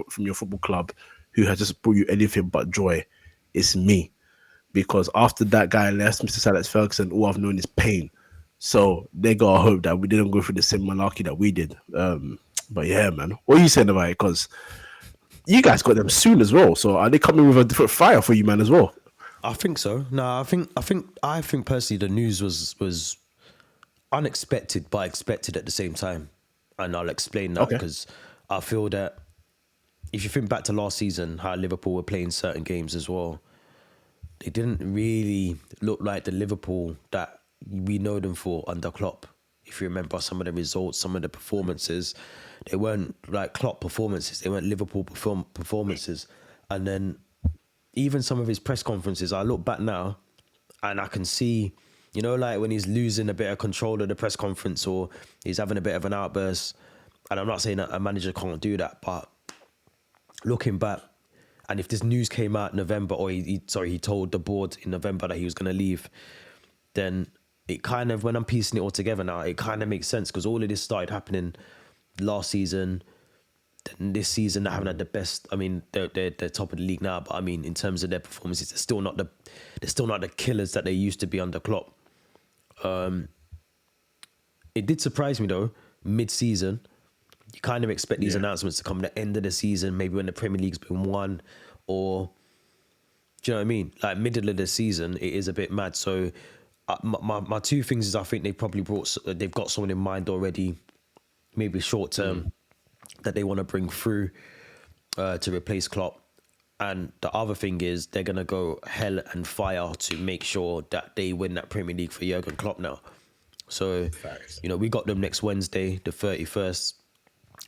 from your football club who has just brought you anything but joy, it's me. Because after that guy left, Mr. Alex Ferguson, all I've known is pain. So they gotta hope that we didn't go through the same malarkey that we did. But yeah, man, what are you saying about it? Because you guys got them soon as well. So are they coming with a different fire for you, man, as well? I think so. No, I think personally the news was unexpected but expected at the same time, and I'll explain that Okay. because I feel that if you think back to last season, how Liverpool were playing certain games as well, they didn't really look like the Liverpool that we know them for under Klopp. If you remember some of the results, some of the performances, they weren't like Klopp performances. They weren't Liverpool performances. And then even some of his press conferences, I look back now and I can see, you know, like when he's losing a bit of control of the press conference or he's having a bit of an outburst. And I'm not saying that a manager can't do that, but looking back, and if this news came out in November, or he told the board in November that he was going to leave, then it kind of, when I'm piecing it all together now, it kind of makes sense because all of this started happening last season. Then this season, they haven't had the best. I mean, they're top of the league now, but I mean, in terms of their performances, they're still not the killers that they used to be under Klopp. It did surprise me though, mid-season. You kind of expect these announcements to come at the end of the season, maybe when the Premier League's been won, or do you know what I mean? Like middle of the season, it is a bit mad. So my two things is I think they've got someone in mind already, maybe short term, that they want to bring through to replace Klopp. And the other thing is they're going to go hell and fire to make sure that they win that Premier League for Jurgen Klopp now. So, you know, we got them next Wednesday, the 31st.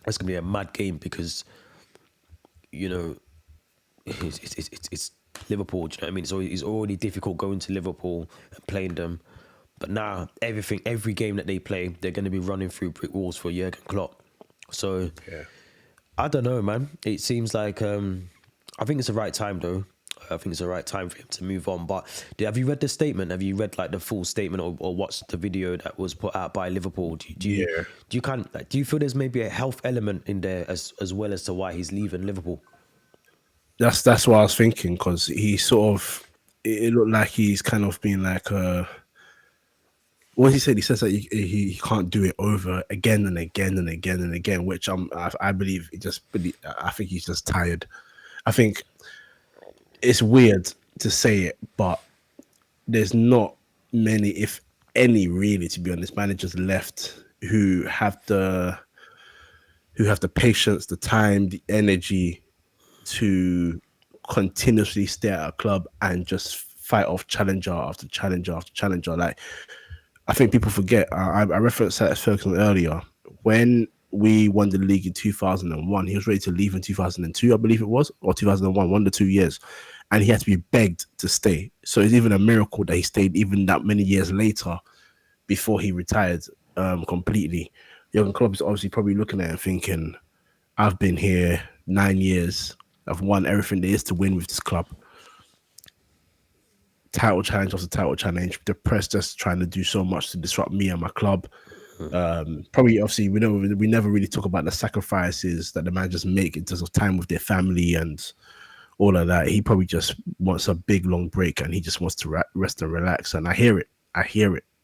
It's going to be a mad game because, you know, it's Liverpool. Do you know what I mean? It's already difficult going to Liverpool and playing them. But now, every game that they play, they're going to be running through brick walls for Jurgen Klopp. So, I don't know, man. It seems like, I think it's the right time, though. I think it's the right time for him to move on. But have you read the statement? Have you read like the full statement or watched the video that was put out by Liverpool? Do you feel there's maybe a health element in there as well as to why he's leaving Liverpool? That's what I was thinking because he sort of it looked like he's kind of been like what he said. He says that he can't do it over again and again and again and again, which I believe I think he's just tired. I think it's weird to say it, but there's not many, if any, really, to be honest, managers left who have the patience, the time, the energy to continuously stay at a club and just fight off challenger after challenger after challenger. Like, I think people forget. I referenced Alex Ferguson earlier. When we won the league in 2001, he was ready to leave in 2002, I believe it was, or 2001, 1 to 2 years. And he had to be begged to stay. So it's even a miracle that he stayed even that many years later before he retired completely. Jurgen Klopp is obviously probably looking at it and thinking, I've been here 9 years. I've won everything there is to win with this club. Title challenge after title challenge. The press just trying to do so much to disrupt me and my club. Probably, obviously, we never really talk about the sacrifices that the managers make in terms of time with their family and all of that. He probably just wants a big long break and he just wants to rest and relax. And I hear it.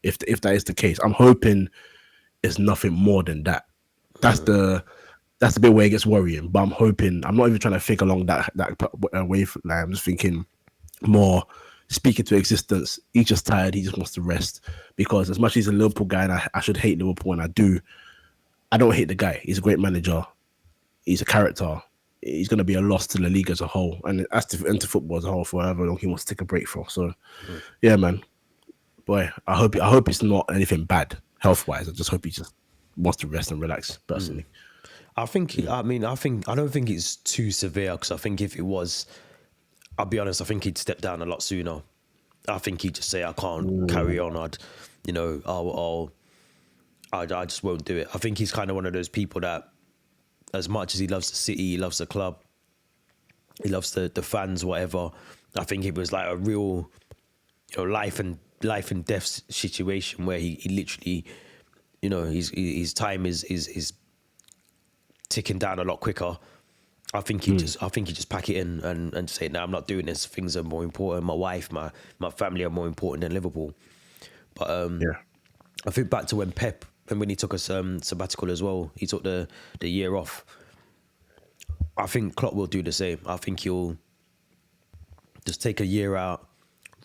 If that is the case, I'm hoping it's nothing more than that. That's the bit where it gets worrying. But I'm hoping, I'm not even trying to think along that wave. Like, I'm just thinking more speaking to existence. He's just tired. He just wants to rest. Because as much as he's a Liverpool guy, and I should hate Liverpool, and I don't hate the guy. He's a great manager. He's a character. He's going to be a loss to the league as a whole, and as to football as a whole, for however long he wants to take a break for. So, yeah, man, boy, I hope it's not anything bad health wise. I just hope he just wants to rest and relax. Personally, I don't think it's too severe because I think if it was, I'll be honest, I think he'd step down a lot sooner. I think he'd just say, I can't carry on. I just won't do it. I think he's kind of one of those people that, as much as he loves the city, he loves the club, he loves the fans, whatever. I think it was like a real, life and death situation where he literally, his time is ticking down a lot quicker. I think he just pack it in and say, no, I'm not doing this. Things are more important. My wife, my family are more important than Liverpool. But Yeah. I think back to when he took a sabbatical as well. He took the year off. I think Klopp will do the same. I think he'll just take a year out,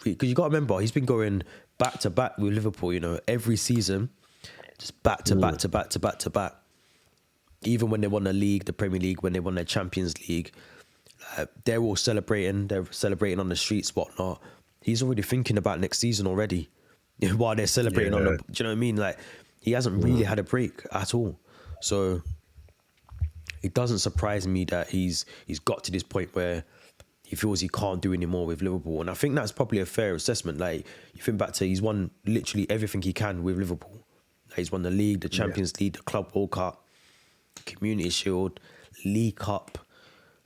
because you got to remember he's been going back to back with Liverpool. You know, every season, just back to back to back to back to back. Even when they won the league, the Premier League, when they won the Champions League, they're all celebrating. They're celebrating on the streets, whatnot. He's already thinking about next season already, while they're celebrating on the. Do you know what I mean? Like, he hasn't really had a break at all. So it doesn't surprise me that he's got to this point where he feels he can't do any more with Liverpool. And I think that's probably a fair assessment. Like, you think back to, he's won literally everything he can with Liverpool. Like, he's won the league, the Champions League, the Club World Cup, Community Shield, League Cup.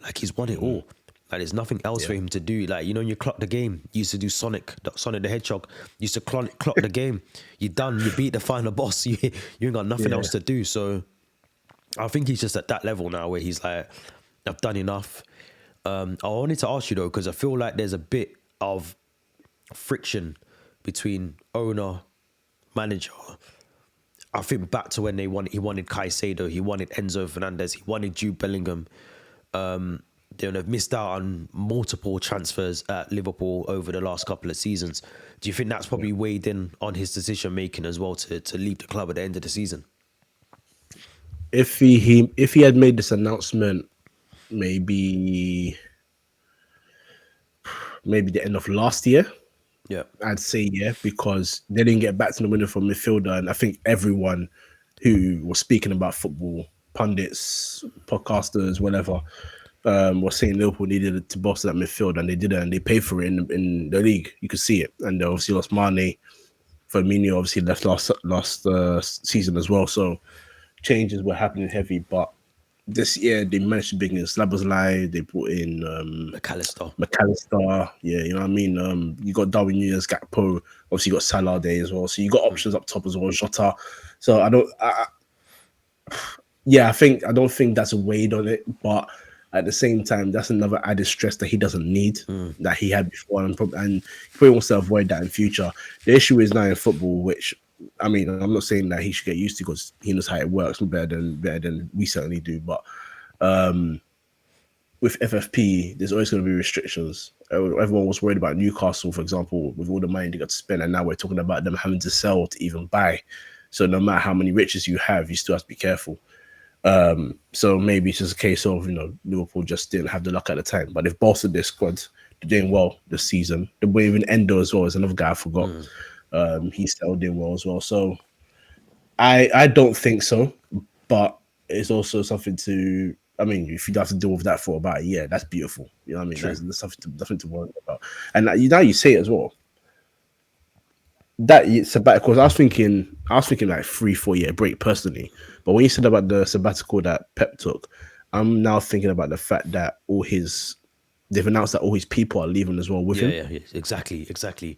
Like, he's won it all. Like, there's nothing else for him to do. Like, you know, when you clock the game, you used to do Sonic the Hedgehog, you used to clock the game. You're done. You beat the final boss. You ain't got nothing else to do. So I think he's just at that level now where he's like, I've done enough. I wanted to ask you though, because I feel like there's a bit of friction between owner, manager. I think back to when he wanted Caicedo, he wanted Enzo Fernandez, he wanted Jude Bellingham. They've missed out on multiple transfers at Liverpool over the last couple of seasons. Do you think that's probably weighed in on his decision making as well to leave the club at the end of the season? If he had made this announcement maybe the end of last year, I'd say because they didn't get back to the window for midfielder, and I think everyone who was speaking about football, pundits, podcasters, whatever, was saying Liverpool needed to bolster that midfield, and they did it, and they paid for it in the league. You could see it, and they obviously lost Mane. Firmino obviously left last season as well, so changes were happening heavy. But this year they managed to bring in Szoboszlai, they brought in McAllister, you know what I mean. You got Darwin Núñez, Gakpo, obviously you got Salah there as well, so you got options up top as well, Jota. So I don't think that's weighed on it, but at the same time, that's another added stress that he doesn't need, that he had before, and he probably wants to avoid that in future. The issue is now in football, which, I mean, I'm not saying that he should get used to, because he knows how it works better than we certainly do. But with FFP, there's always going to be restrictions. Everyone was worried about Newcastle, for example, with all the money they got to spend, and now we're talking about them having to sell to even buy. So no matter how many riches you have, you still have to be careful. So maybe it's just a case of, Liverpool just didn't have the luck at the time, but they've bolstered their squad. They're doing well this season. The way even Endo as well is another guy I forgot. He still doing well as well. So I don't think so, but it's also something to, I mean, if you have to deal with that for about a year, that's beautiful. You know what I mean? There's nothing to worry about. And now you say it as well. That sabbatical, I was thinking like 3-4 year break personally. But when you said about the sabbatical that Pep took, I'm now thinking about the fact that they've announced that all his people are leaving as well with him. Yeah, exactly.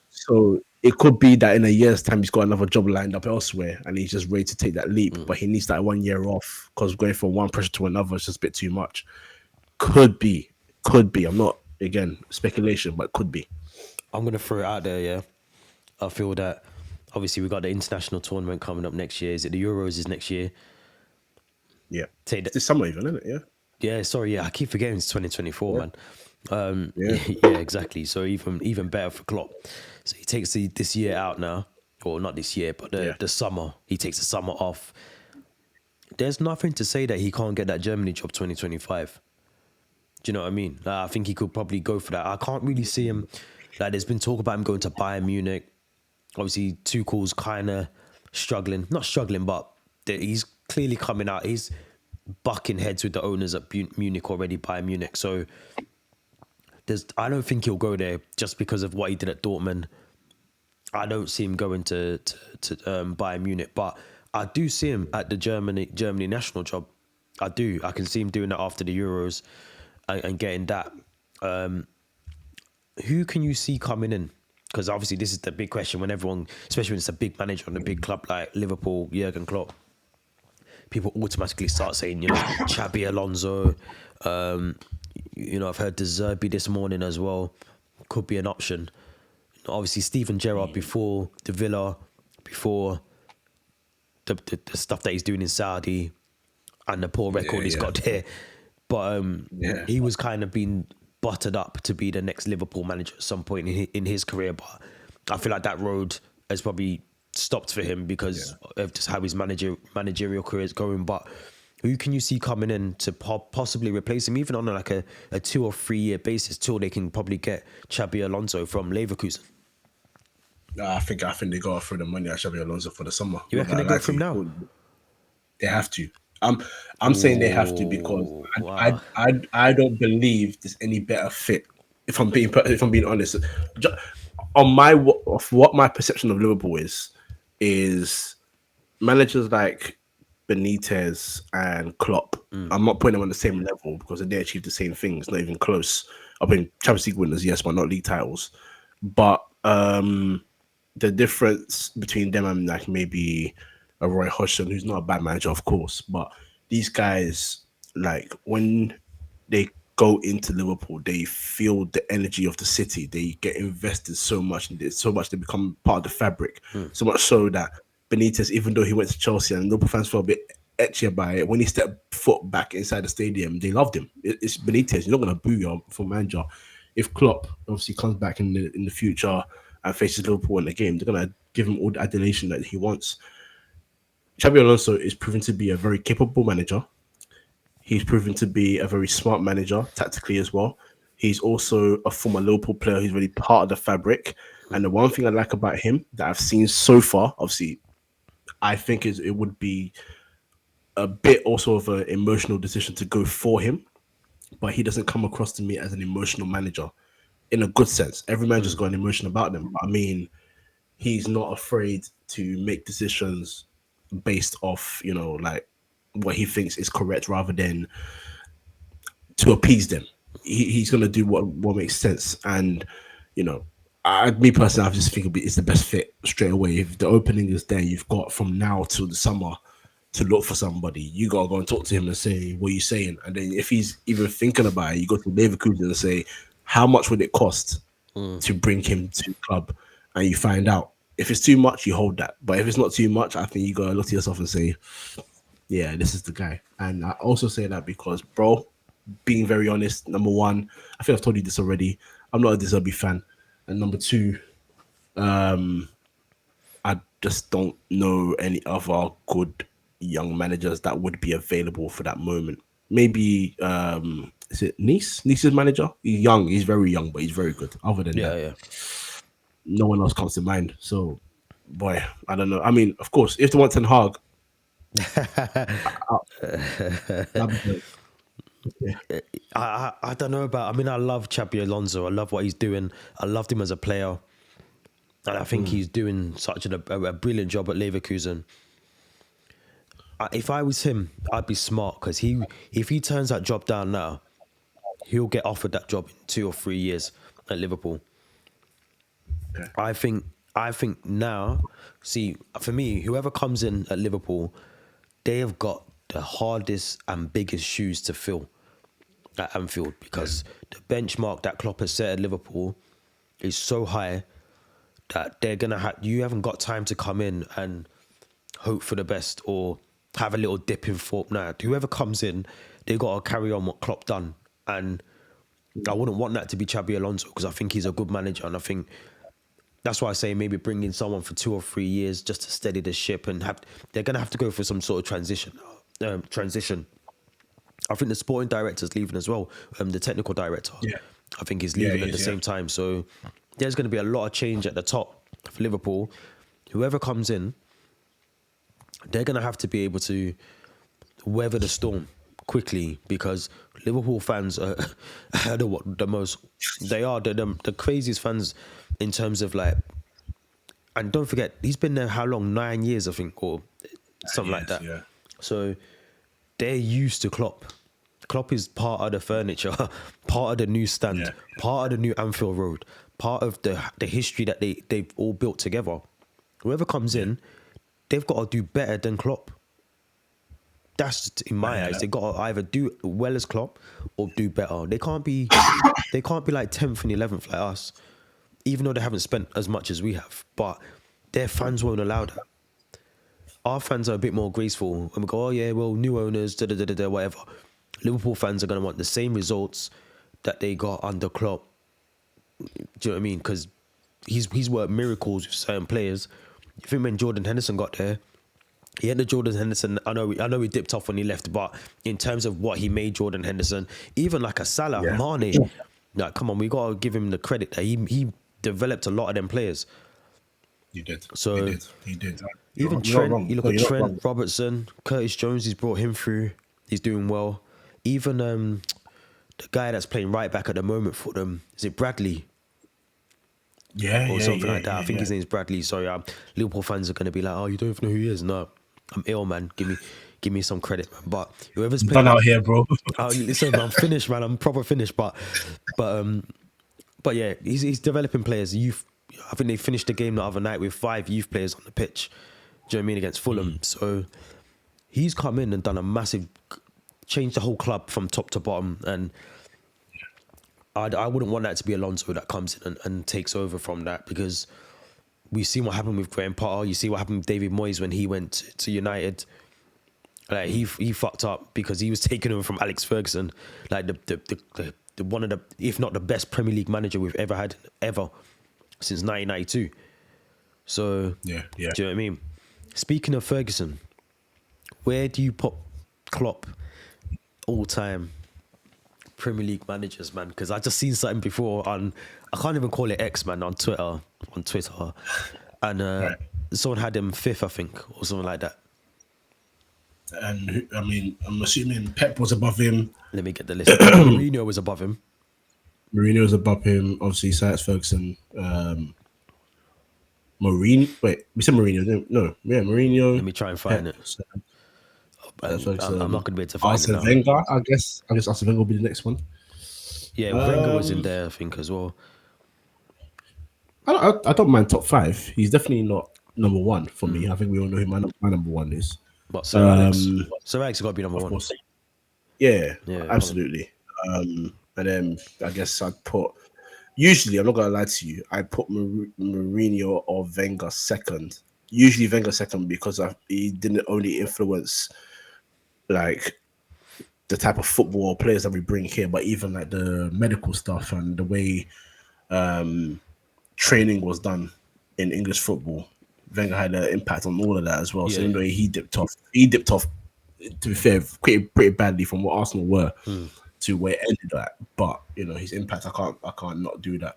So it could be that in a year's time he's got another job lined up elsewhere, and he's just ready to take that leap. But he needs that 1 year off, because going from one pressure to another is just a bit too much. Could be. I'm not, again, speculation, but could be. I'm gonna throw it out there. Yeah, I feel that obviously we've got the international tournament coming up next year. Is it the Euros is next year? Yeah. It's this summer even, isn't it? Yeah. Yeah, sorry, I keep forgetting it's 2024, man. Yeah, exactly. So even better for Klopp. So he takes this year out now, or not this year, but the summer. He takes the summer off. There's nothing to say that he can't get that Germany job 2025. Do you know what I mean? I think he could probably go for that. I can't really see him. Like, there's been talk about him going to Bayern Munich. Obviously, Tuchel's kind of struggling. Not struggling, but he's clearly coming out. He's bucking heads with the owners at Munich already, Bayern Munich. So I don't think he'll go there just because of what he did at Dortmund. I don't see him going to Bayern Munich, but I do see him at the Germany national job. I do. I can see him doing that after the Euros and getting that. Who can you see coming in? Because obviously this is the big question when everyone, especially when it's a big manager on a big club like Liverpool, Jurgen Klopp, people automatically start saying, Xabi Alonso, I've heard De Zerbi this morning as well. Could be an option. Obviously, Steven Gerrard before the Villa, before the stuff that he's doing in Saudi and the poor record he's got there. But he was kind of being buttered up to be the next Liverpool manager at some point in his career. But I feel like that road has probably stopped for him because of just how his managerial career is going. But who can you see coming in to possibly replace him, even on like a 2 or 3 year basis, till they can probably get Xabi Alonso from Leverkusen? I think they got to throw the money at Xabi Alonso for the summer. You reckon they go for him now? They have to. I'm saying they have to because I don't believe there's any better fit. If I'm being honest, of what my perception of Liverpool is managers like Benitez and Klopp. I'm not putting them on the same level because they achieved the same things, not even close. I've been Champions League winners, yes, but not league titles. But the difference between them and like maybe a Roy Hodgson, who's not a bad manager, of course, but these guys, like when they go into Liverpool, they feel the energy of the city. They get invested so much in this, so much they become part of the fabric. So much so that Benitez, even though he went to Chelsea and Liverpool fans felt a bit etchy about it, when he stepped foot back inside the stadium, they loved him. It's Benitez. You're not going to boo your for manager. If Klopp obviously comes back in the future and faces Liverpool in the game, they're going to give him all the adulation that he wants. Xabi Alonso is proven to be a very capable manager. He's proven to be a very smart manager tactically as well. He's also a former Liverpool player who's really part of the fabric. And the one thing I like about him that I've seen so far, obviously, I think it would be a bit also of an emotional decision to go for him, but he doesn't come across to me as an emotional manager in a good sense. Every manager's got an emotion about them. But I mean, he's not afraid to make decisions based off, like what he thinks is correct rather than to appease them. He's going to do what makes sense. And, me personally, I just think it's the best fit straight away. If the opening is there, you've got from now till the summer to look for somebody. You got to go and talk to him and say, what are you saying? And then if he's even thinking about it, you go to Leverkusen and say, how much would it cost to bring him to the club? And you find out. If it's too much, you hold that. But if it's not too much, I think you got to look to yourself and say, yeah, this is the guy. And I also say that because, bro, being very honest, number one, I think I've told you this already, I'm not a De Zerbi fan. And number two, I just don't know any other good young managers that would be available for that moment. Maybe, is it Nice? Nice's manager? He's young. He's very young, but he's very good. Other than that, no one else comes to mind. So, boy, I don't know. I mean, of course, if they want Ten Hag, I don't know about. I mean, I love Xabi Alonso. I love what he's doing. I loved him as a player, and I think he's doing such a brilliant job at Leverkusen. If I was him, I'd be smart because if he turns that job down now, he'll get offered that job in 2 or 3 years at Liverpool. Okay. I think now, see, for me, whoever comes in at Liverpool, they have got the hardest and biggest shoes to fill at Anfield because the benchmark that Klopp has set at Liverpool is so high that they're gonna have. You haven't got time to come in and hope for the best or have a little dip in form. Now, whoever comes in, they got to carry on what Klopp done, and I wouldn't want that to be Xabi Alonso because I think he's a good manager, and I think that's why I say maybe bring in someone for 2 or 3 years just to steady the ship, and they're gonna have to go for some sort of transition. I think the sporting director's leaving as well. The technical director, I think, is leaving at the same time. So there's going to be a lot of change at the top for Liverpool. Whoever comes in, they're going to have to be able to weather the storm quickly because Liverpool fans are the craziest fans in terms of like. And don't forget, he's been there how long? 9 years, I think, or something like that. Yeah. So they're used to Klopp. Klopp is part of the furniture, part of the new stand, part of the new Anfield Road, part of the history that they've all built together. Whoever comes in, they've got to do better than Klopp. That's in my eyes. They got to either do well as Klopp or do better. They can't be like 10th and 11th like us, even though they haven't spent as much as we have. But their fans won't allow that. Our fans are a bit more graceful, and we go, oh yeah, well, new owners, whatever. Liverpool fans are going to want the same results that they got under Klopp. Do you know what I mean? Because he's worked miracles with certain players. You think when Jordan Henderson got there, he had the Jordan Henderson. I know he dipped off when he left, but in terms of what he made Jordan Henderson, even like a Salah, Mane, like come on, we gotta give him the credit that he developed a lot of them players. He did. So he did. Even Trent, you look at Trent, Robertson, Curtis Jones. He's brought him through. He's doing well. Even the guy that's playing right back at the moment for them, is it Bradley? Or something like that. I think his name's Bradley. Sorry, Liverpool fans are going to be like, "Oh, you don't even know who he is." No, I'm ill, man. Give me some credit, man. But whoever's playing, done out here, bro. Listen, I'm finished, man. I'm proper finished. But yeah, he's developing players. Youth. I think they finished the game the other night with 5 youth players on the pitch. Do you know what I mean, against Fulham? So he's come in and done a massive, changed the whole club from top to bottom. And I wouldn't want that to be Alonso that comes in and takes over from that, because we've seen what happened with Graham Potter. You see what happened with David Moyes when he went to United. Like he fucked up because he was taken over from Alex Ferguson, like the one of the, if not the best Premier League manager we've ever had since 1992. So yeah. Do you know what I mean? Speaking of Ferguson, where do you put Klopp all time Premier League managers, man? Because I just seen something before on, I can't even call it X, man, on Twitter, and someone had him 5th, I think, or something like that. And I mean, I'm assuming Pep was above him. Let me get the list. Mourinho was above him. Mourinho was above him. Obviously, Sir Alex Ferguson. Mourinho. Wait, we said Mourinho. No, yeah, Mourinho. Let me try and find it. I'm not going to be able to find it now. Wenger, I guess Arsene Wenger will be the next one. Yeah, Wenger was in there, I think, as well. I don't mind top 5. He's definitely not number 1 for me. I think we all know who my number 1 is. But Sir Alex has got to be number 1. Yeah, absolutely. And then I guess I'd put, usually, I'm not going to lie to you, I put Mourinho or Wenger second. Usually Wenger second because he didn't only influence like the type of football players that we bring here, but even like the medical stuff and the way training was done in English football. Wenger had an impact on all of that as well. So even though he dipped off, to be fair, pretty badly from what Arsenal were to where it ended at. But you know, his impact, I can't not do that.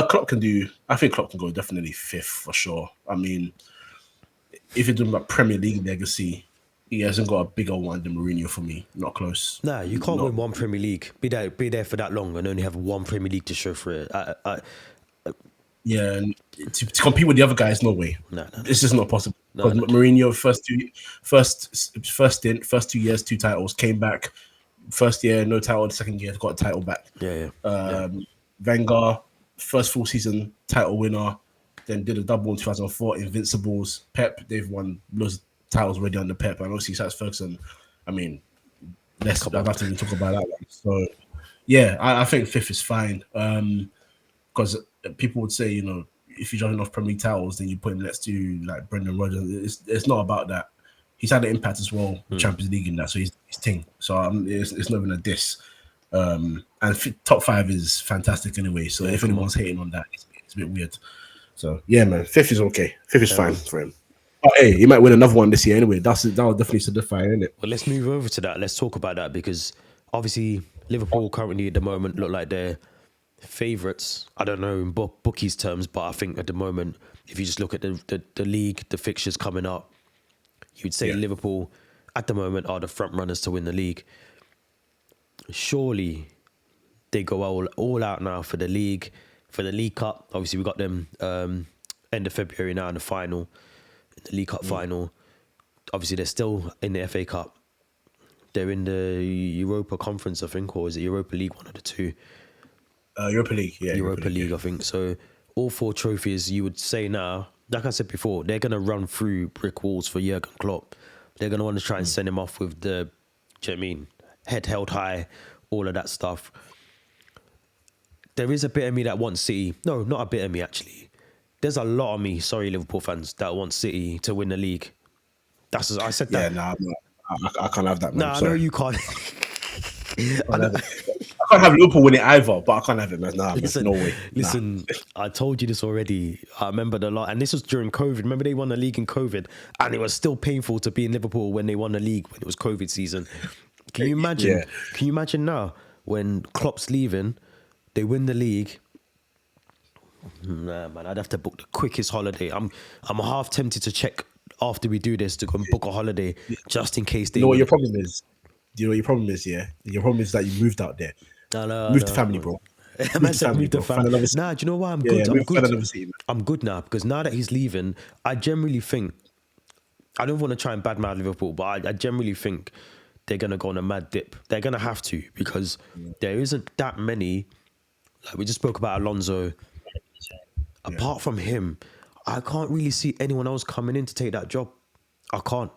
Klopp can do. I think Klopp can go definitely 5th for sure. I mean, if you're talking about Premier League legacy, he hasn't got a bigger one than Mourinho for me. Not close. Nah, you can't win one Premier League, be there for that long, and only have one Premier League to show for it. Yeah, and to compete with the other guys, no way. No. This is not possible. Because Mourinho, first 2 years, 2 titles, came back. First year, no title. The second year, got a title back. Wenger, first full season, title winner. Then did a double in 2004, Invincibles. Pep, they've won loads of titles already under Pep. And obviously, Sir Ferguson, I mean, I'd have to even talk about that one. So, yeah, I think 5th is fine. Because people would say, you know, if you're jumping off Premier League titles, then you put him next to like Brendan Rodgers. It's not about that. He's had an impact as well, Champions League in that, so he's ting. So it's not even a diss. And top 5 is fantastic anyway. So if anyone's hating on that, it's a bit weird. So yeah, man, 5th is okay. 5th is fine for him. Oh, hey, he might win another one this year anyway. That will definitely solidify, isn't it? Well, let's move over to that. Let's talk about that, because obviously Liverpool currently at the moment look like they're favourites. I don't know in bookies terms, but I think at the moment, if you just look at the league, the fixtures coming up, you'd say Liverpool at the moment are the front runners to win the league. Surely they go all out now for the League Cup. Obviously, we got them end of February now in the final, the League Cup final. Obviously, they're still in the FA Cup. They're in the Europa Conference, I think, or is it Europa League, one of the two? Europa League, yeah. Europa League, I think. So all 4 trophies, you would say now, like I said before, they're going to run through brick walls for Jurgen Klopp. They're going to want to try and send him off with the, do you know what I mean, head held high, all of that stuff. There is a bit of me that wants City. No, not a bit of me, actually. There's a lot of me, sorry, Liverpool fans, that want City to win the league. I said that. Yeah, I can't have that, man. Nah, I know you can't. I can't have Liverpool win it either, but I can't have it, man. Nah, Listen, no way. Listen, I told you this already. I remember the lot, and this was during COVID. Remember they won the league in COVID, and it was still painful to be in Liverpool when they won the league when it was COVID season. Can you imagine? Yeah. Can you imagine now when Klopp's leaving, they win the league? Nah, man, I'd have to book the quickest holiday. I'm half tempted to check after we do this to go and book a holiday just in case they. You know what your problem is? Do you know what your problem is? Yeah, your problem is that you moved out there. Move to family, bro. Man said move to family. Nah, do you know why I'm good? I'm good. City, I'm good now because now that he's leaving, I generally think I don't want to try and badmouth Liverpool, but I generally think they're gonna go on a mad dip. They're gonna have to because there isn't that many. Like we just spoke about Alonso. Apart from him, I can't really see anyone else coming in to take that job. I can't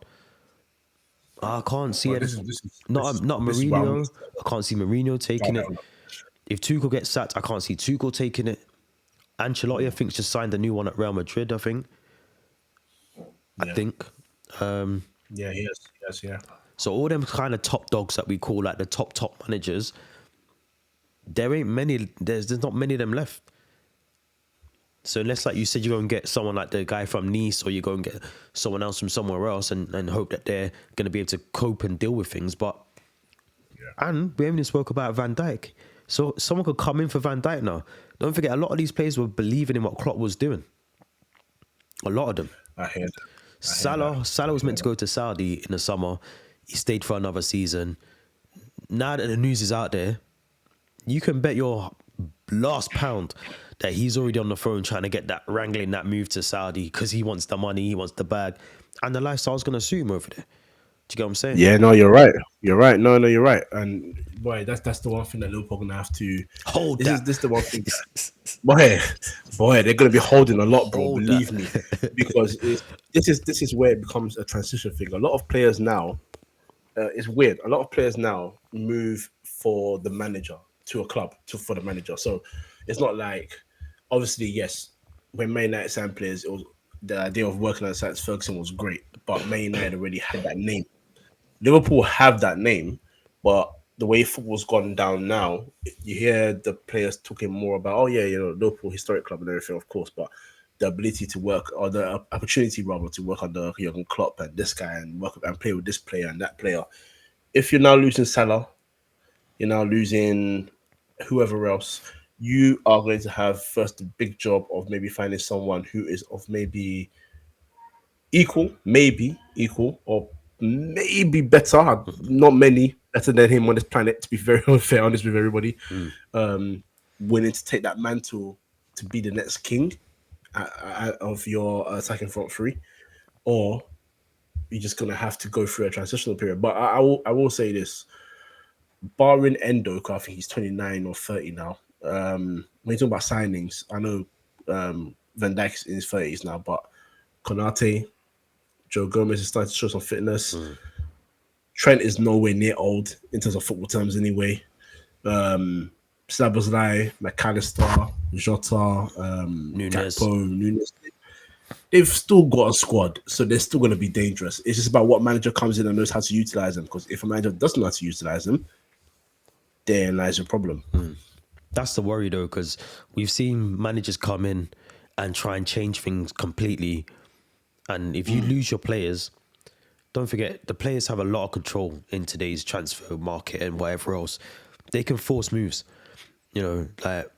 see it. Not Mourinho. I can't see Mourinho taking it. If Tuchel gets sacked, I can't see Tuchel taking it. Ancelotti, I think, just signed a new one at Real Madrid. I think. Yeah, he has. Yeah. So all them kind of top dogs that we call like the top managers, there ain't many. There's not many of them left. So unless, like you said, you go and get someone like the guy from Nice, or you go and get someone else from somewhere else, and hope that they're going to be able to cope and deal with things. But and we haven't even spoke about Van Dijk. So someone could come in for Van Dijk now. Don't forget, a lot of these players were believing in what Klopp was doing. A lot of them. I hear that. Salah was meant to go to Saudi in the summer. He stayed for another season. Now that the news is out there, you can bet your last pound that he's already on the phone trying to get that, wrangling that move to Saudi because he wants the money, he wants the bag, and the lifestyle's going to suit him over there. Do you get what I'm saying? Yeah, no, you're right. You're right. No, you're right. And boy, that's the one thing that Liverpool are gonna have to hold. This is the one thing. Boy, they're gonna be holding a lot, bro. Believe me, because this is where it becomes a transition thing. A lot of players now, it's weird. A lot of players now move for the manager to a club for the manager. So it's not like, obviously, yes, when Man United signed players, it was the idea of working at Alex Ferguson was great, but Man United already had that name. Liverpool have that name, but the way football's gone down now, you hear the players talking more about, Liverpool historic club and everything, of course, but the ability to work, or the opportunity rather to work under Jurgen Klopp and this guy and work and play with this player and that player. If you're now losing Salah, you're now losing whoever else, you are going to have first the big job of maybe finding someone who is of maybe equal, or maybe better. Not many better than him on this planet, to be very fair, honest with everybody. Willing to take that mantle to be the next king of your attacking front three, or you're just gonna have to go through a transitional period. But I will say this: barring Endo, I think he's 29 or 30 now. When you talk about signings, I know Van Dijk's in his 30s now, but Konate, Joe Gomez is starting to show some fitness. Trent is nowhere near old in terms of football terms anyway. Szoboszlai, McAllister, Jota, Nunes. They've still got a squad, so they're still going to be dangerous. It's just about what manager comes in and knows how to utilize them, because if a manager doesn't know how to utilize them, therein lies a problem. That's the worry, though, because we've seen managers come in and try and change things completely. And if you lose your players, don't forget, the players have a lot of control in today's transfer market and whatever else. They can force moves. Like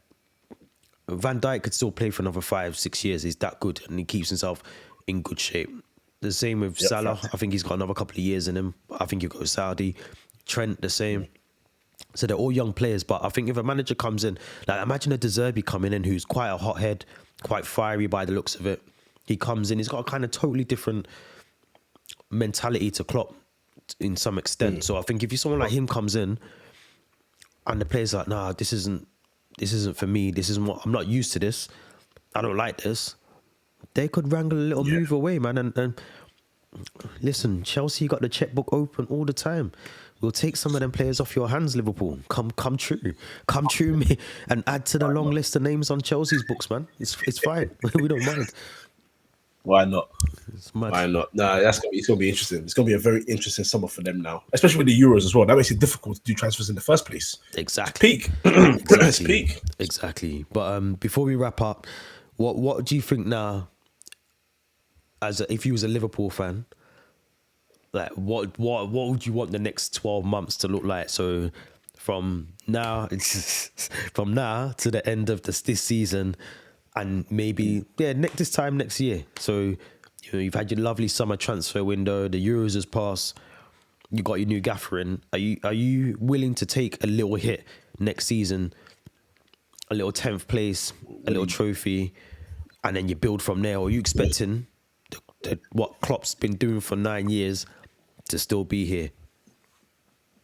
Van Dijk could still play for another 5-6 years. He's that good and he keeps himself in good shape. The same with Salah. I think he's got another couple of years in him. I think he'll go Saudi. Trent, the same. So they're all young players. But I think if a manager comes in, like imagine a De Zerbi coming in who's quite a hothead, quite fiery by the looks of it. He comes in, he's got a kind of totally different mentality to Klopp in some extent. So I think if you someone like him comes in and the player's like, nah, this isn't for me, this isn't what, I'm not used to this, I don't like this, they could wrangle a little move away, man. And Listen, Chelsea got the checkbook open all the time. We'll take some of them players off your hands, Liverpool. Come true, me, and add to the long list of names on Chelsea's books, man. It's fine. We don't mind. Why not? It's mad. Why not? Nah, it's gonna be interesting. It's gonna be a very interesting summer for them now, especially with the Euros as well. That makes it difficult to do transfers in the first place. Exactly. Peak. It's Exactly. peak. Exactly. But before we wrap up, what do you think now? If you was a Liverpool fan, like what would you want the next 12 months to look like? So from now from now to the end of this season, and maybe this time next year. So you've had your lovely summer transfer window, the Euros has passed, you got your new gaffer in. Are you willing to take a little hit next season, a little 10th place, a little trophy, and then you build from there? Or are you expecting what Klopp's been doing for 9 years to still be here?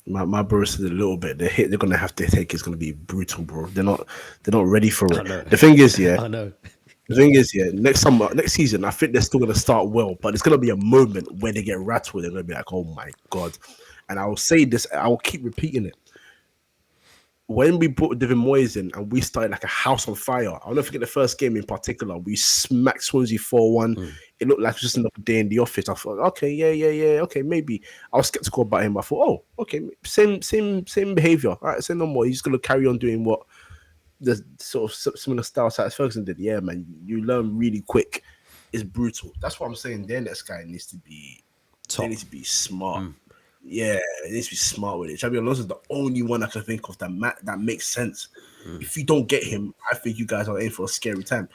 My bro said a little bit. The hit they're gonna have to take is gonna be brutal, bro. They're not ready for I know. it. The thing is, I know. next season, I think they're still gonna start well, but it's gonna be a moment where they get rattled. They're gonna be like, "Oh my god!" And I will say this. I will keep repeating it. When we brought David Moyes in and we started like a house on fire, I'll never forget the first game in particular. We smacked Swansea 4-1. It looked like just another day in the office. I thought, okay, yeah, okay, maybe. I was skeptical about him. I thought, oh, okay, same behavior. All right, say no more. He's gonna carry on doing what the sort of similar style as Ferguson did. Yeah, man, you learn really quick. It's brutal. That's what I'm saying. Their next guy needs to be Top. They need to be smart. Yeah, it needs to be smart with it. Xabi Alonso is the only one I can think of that makes sense. If you don't get him, I think you guys are in for a scary time.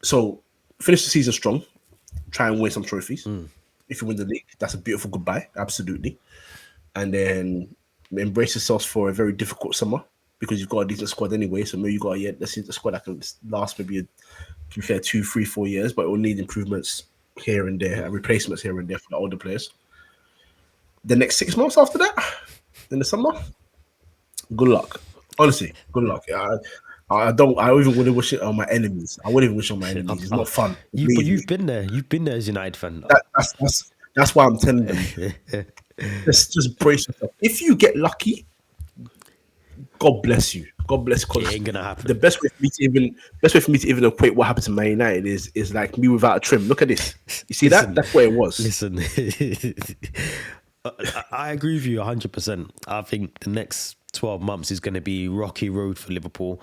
So finish the season strong. Try and win some trophies. If you win the league, that's a beautiful goodbye. Absolutely. And then embrace yourselves for a very difficult summer because you've got a decent squad anyway. So maybe you got let's see the squad that can last maybe 2, 3, 4 years, but it will need improvements here and there and replacements here and there for the older players. The next 6 months after that, in the summer, good luck. Honestly, good luck. I don't even want to wish it on my enemies. I wouldn't even wish it on my enemies. It's not fun. But you've been there. You've been there as a United fan. That's why I'm telling them. just brace yourself. If you get lucky, God bless you. God bless. It ain't gonna happen. The best way for me to even equate what happened to Man United is like me without a trim. Look at this. You see that? That's where it was. Listen, I agree with you 100%. I think the next 12 months is going to be rocky road for Liverpool.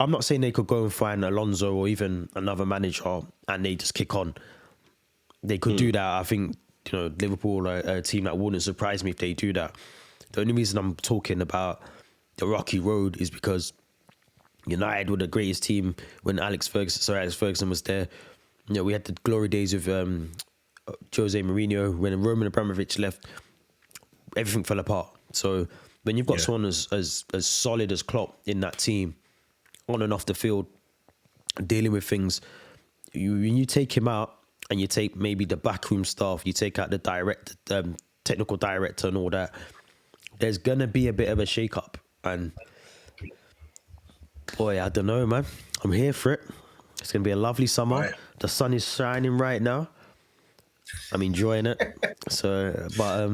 I'm not saying they could go and find Alonso or even another manager and they just kick on. They could do that. I think Liverpool are a team that wouldn't surprise me if they do that. The only reason I'm talking about the rocky road is because United were the greatest team when Alex Ferguson was there. We had the glory days of Jose Mourinho. When Roman Abramovich left, everything fell apart. So when you've got someone as solid as Klopp in that team, on and off the field, dealing with things, when you take him out and you take maybe the backroom staff, you take out the technical director and all that, there's gonna be a bit of a shake-up. And boy, I don't know, man. I'm here for it. It's gonna be a lovely summer. Right. The sun is shining right now. I'm enjoying it. So, but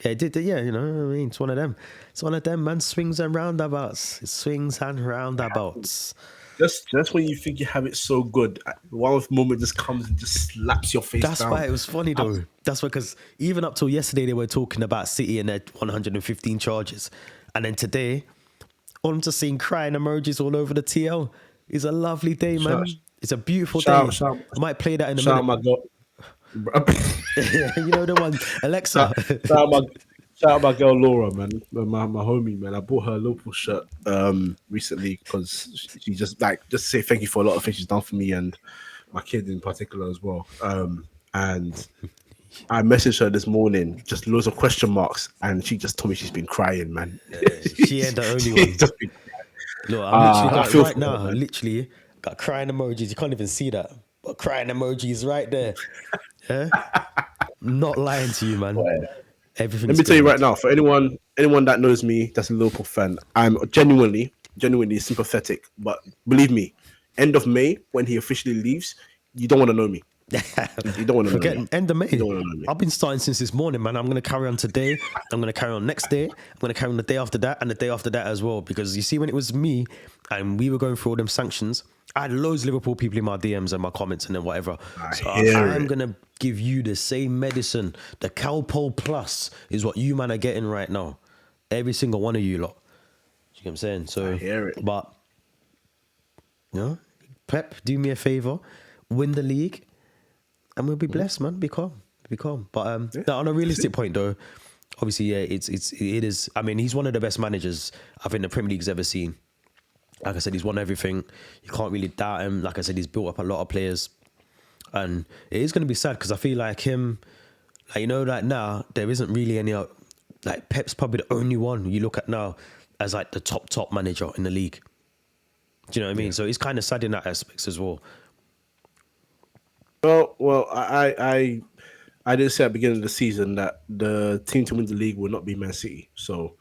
it's one of them. It's one of them, man. Swings and roundabouts. It swings and roundabouts. Just when you think you have it so good, one moment just comes and just slaps your face. That's why it was funny though. That's because even up till yesterday they were talking about City and their 115 charges, and then today, I'm just seeing crying emojis all over the TL. It's a lovely day, man. It's a beautiful day. I might play that in a minute. My God. You know the one, Alexa. Shout out my girl Laura, man, my homie, man. I bought her a Liverpool shirt recently because she just to say thank you for a lot of things she's done for me and my kid in particular as well. And I messaged her this morning, just loads of question marks, and she just told me she's been crying, man. She ain't the only one. Look, I'm literally right now. Man. Literally got crying emojis. You can't even see that, but crying emojis right there. Yeah? Not lying to you, man. Well, everything. Let me tell you right now, for anyone that knows me, that's a Liverpool fan, I'm genuinely sympathetic. But believe me, end of May when he officially leaves, you don't want to know me. You don't want to know Forget me. end of May. You don't want to know me. I've been starting since this morning, man. I'm going to carry on today. I'm going to carry on next day. I'm going to carry on the day after that and the day after that as well. Because you see, when it was me and we were going through all them sanctions, I had loads of Liverpool people in my DMs and my comments and then whatever. I am going to give you the same medicine. The Calpol Plus is what you, man, are getting right now. Every single one of you lot. You know what I'm saying? So, I hear it. But, you know, Pep, do me a favor. Win the league. And we'll be blessed, man. Be calm. But no, on a realistic point, though, obviously, yeah, it is. I mean, he's one of the best managers I think the Premier League's ever seen. Like I said, he's won everything. You can't really doubt him. Like I said, he's built up a lot of players, and it is going to be sad because I feel like him, like, you know, like now there isn't really any. Like Pep's probably the only one you look at now as like the top manager in the league. Do you know what I mean? So it's kind of sad in that aspect as well. Well, I did say at the beginning of the season that the team to win the league will not be Man City. So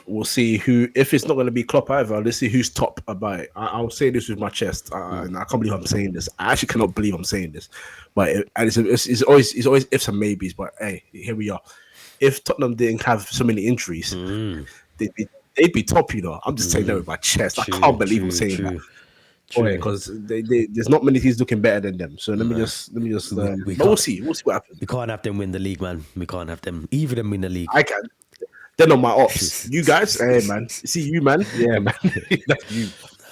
we'll see who. If it's not going to be Klopp either, let's see who's top about it. I'll say this with my chest, and I can't believe I'm saying this. I actually cannot believe I'm saying this, but it's always ifs and maybes. But hey, here we are. If Tottenham didn't have so many injuries, they'd be top. You know, I'm just saying that with my chest. I can't believe I'm saying that. Because there's not many teams looking better than them. So let me just. We'll see what happens. We can't have them win the league, man. We can't have them either them win the league. I can. They're not my ops. You guys, hey man. See you, man. Yeah, man. That's you.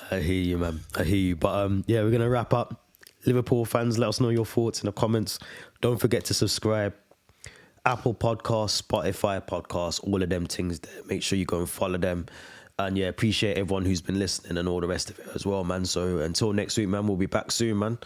I hear you, man. I hear you. But yeah, we're gonna wrap up. Liverpool fans, let us know your thoughts in the comments. Don't forget to subscribe. Apple Podcasts, Spotify Podcasts, all of them things there. Make sure you go and follow them. And yeah, appreciate everyone who's been listening and all the rest of it as well, man. So until next week, man, we'll be back soon, man.